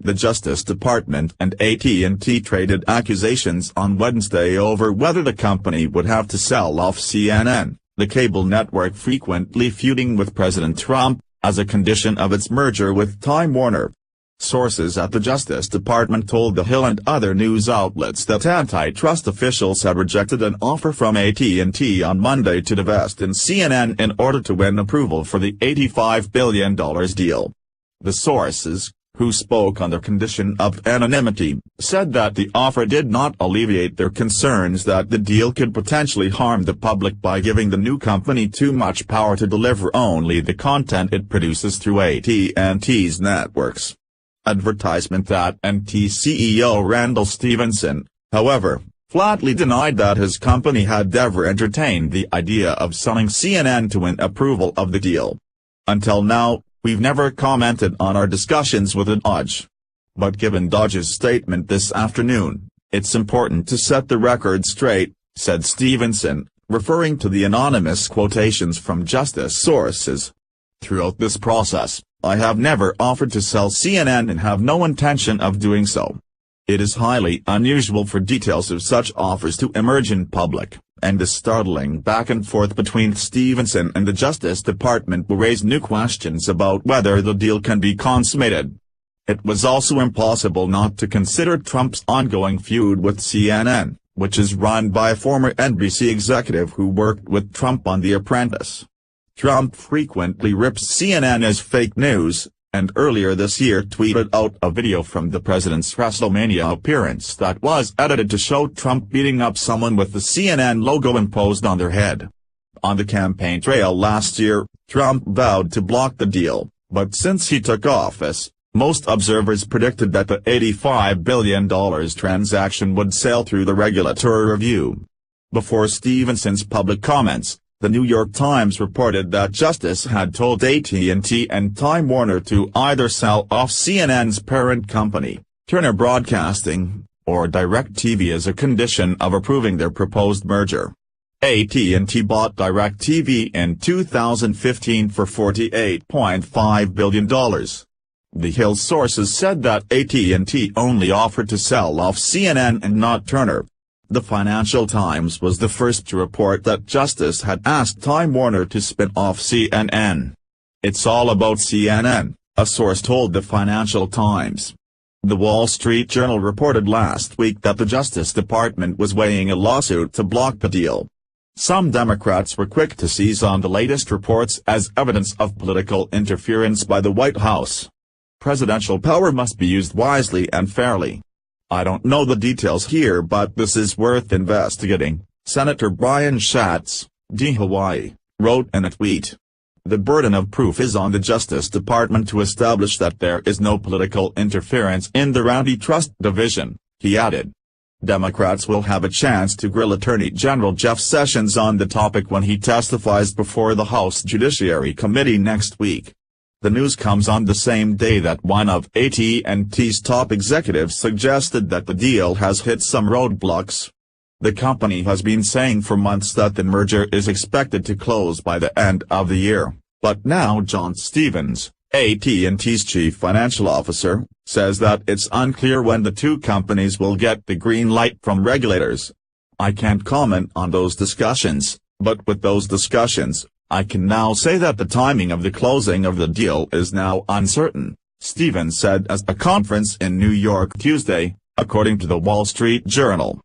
The Justice Department and AT&T traded accusations on Wednesday over whether the company would have to sell off CNN, the cable network frequently feuding with President Trump, as a condition of its merger with Time Warner. Sources at the Justice Department told The Hill and other news outlets that antitrust officials had rejected an offer from AT&T on Monday to divest in CNN in order to win approval for the $85 billion deal. The sources, who spoke under condition of anonymity, said that the offer did not alleviate their concerns that the deal could potentially harm the public by giving the new company too much power to deliver only the content it produces through AT&T's networks. Advertisement. AT&T CEO Randall Stephenson, however, flatly denied that his company had ever entertained the idea of selling CNN to win approval of the deal. "Until now, we've never commented on our discussions with Dodge. But given Dodge's statement this afternoon, it's important to set the record straight," said Stephenson, referring to the anonymous quotations from Justice sources. "Throughout this process, I have never offered to sell CNN and have no intention of doing so. It is highly unusual for details of such offers to emerge in public, and the startling back and forth between Stephenson and the Justice Department will raise new questions about whether the deal can be consummated. It was also impossible not to consider Trump's ongoing feud with CNN, which is run by a former NBC executive who worked with Trump on The Apprentice. Trump frequently rips CNN as fake news, and earlier this year tweeted out a video from the president's WrestleMania appearance that was edited to show Trump beating up someone with the CNN logo imposed on their head. On the campaign trail last year, Trump vowed to block the deal, but since he took office, most observers predicted that the $85 billion transaction would sail through the regulatory review. Before Stephenson's public comments, The New York Times reported that Justice had told AT&T and Time Warner to either sell off CNN's parent company, Turner Broadcasting, or DirecTV as a condition of approving their proposed merger. AT&T bought DirecTV in 2015 for $48.5 billion. The Hill sources said that AT&T only offered to sell off CNN and not Turner. The Financial Times was the first to report that Justice had asked Time Warner to spin off CNN. "It's all about CNN," a source told the Financial Times. The Wall Street Journal reported last week that the Justice Department was weighing a lawsuit to block the deal. Some Democrats were quick to seize on the latest reports as evidence of political interference by the White House. Presidential power must be used wisely and fairly. "I don't know the details here, but this is worth investigating," Senator Brian Schatz, D. Hawaii, wrote in a tweet. "The burden of proof is on the Justice Department to establish that there is no political interference in their antitrust division," he added. Democrats will have a chance to grill Attorney General Jeff Sessions on the topic when he testifies before the House Judiciary Committee next week. The news comes on the same day that one of AT&T's top executives suggested that the deal has hit some roadblocks. The company has been saying for months that the merger is expected to close by the end of the year, but now John Stevens, AT&T's chief financial officer, says that it's unclear when the two companies will get the green light from regulators. "I can't comment on those discussions, but with those discussions, I can now say that the timing of the closing of the deal is now uncertain," Stevens said at a conference in New York Tuesday, according to the Wall Street Journal.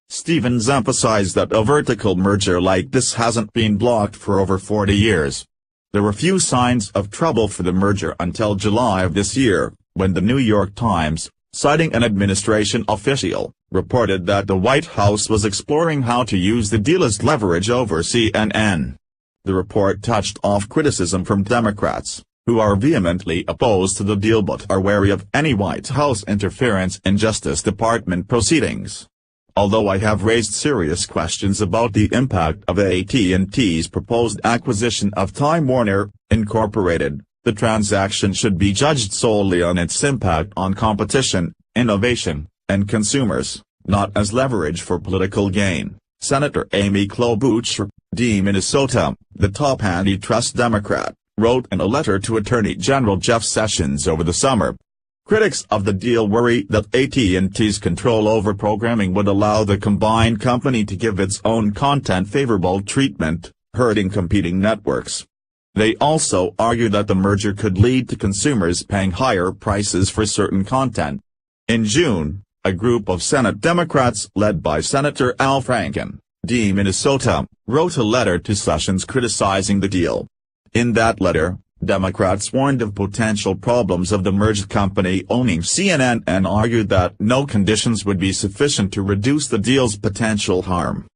Stevens emphasized that a vertical merger like this hasn't been blocked for over 40 years. There were few signs of trouble for the merger until July of this year, when the New York Times, citing an administration official, reported that the White House was exploring how to use the deal as leverage over CNN. The report touched off criticism from Democrats, who are vehemently opposed to the deal but are wary of any White House interference in Justice Department proceedings. "Although I have raised serious questions about the impact of AT&T's proposed acquisition of Time Warner, Incorporated, the transaction should be judged solely on its impact on competition, innovation, and consumers, not as leverage for political gain," Senator Amy Klobuchar, D. Minnesota, the top antitrust Democrat, wrote in a letter to Attorney General Jeff Sessions over the summer. Critics of the deal worry that AT&T's control over programming would allow the combined company to give its own content favorable treatment, hurting competing networks. They also argue that the merger could lead to consumers paying higher prices for certain content. In June, a group of Senate Democrats led by Senator Al Franken, D. Minnesota, wrote a letter to Sessions criticizing the deal. In that letter, Democrats warned of potential problems of the merged company owning CNN and argued that no conditions would be sufficient to reduce the deal's potential harm.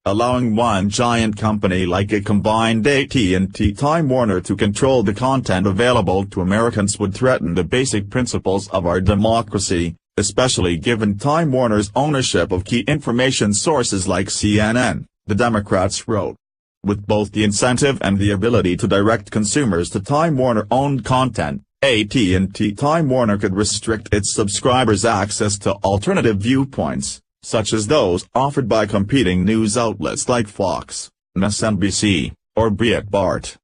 Allowing one giant company like a combined AT&T Time Warner to control the content available to Americans would threaten the basic principles of our democracy, especially given Time Warner's ownership of key information sources like CNN, the Democrats wrote. With both the incentive and the ability to direct consumers to Time Warner-owned content, AT&T Time Warner could restrict its subscribers' access to alternative viewpoints, such as those offered by competing news outlets like Fox, MSNBC, or Breitbart.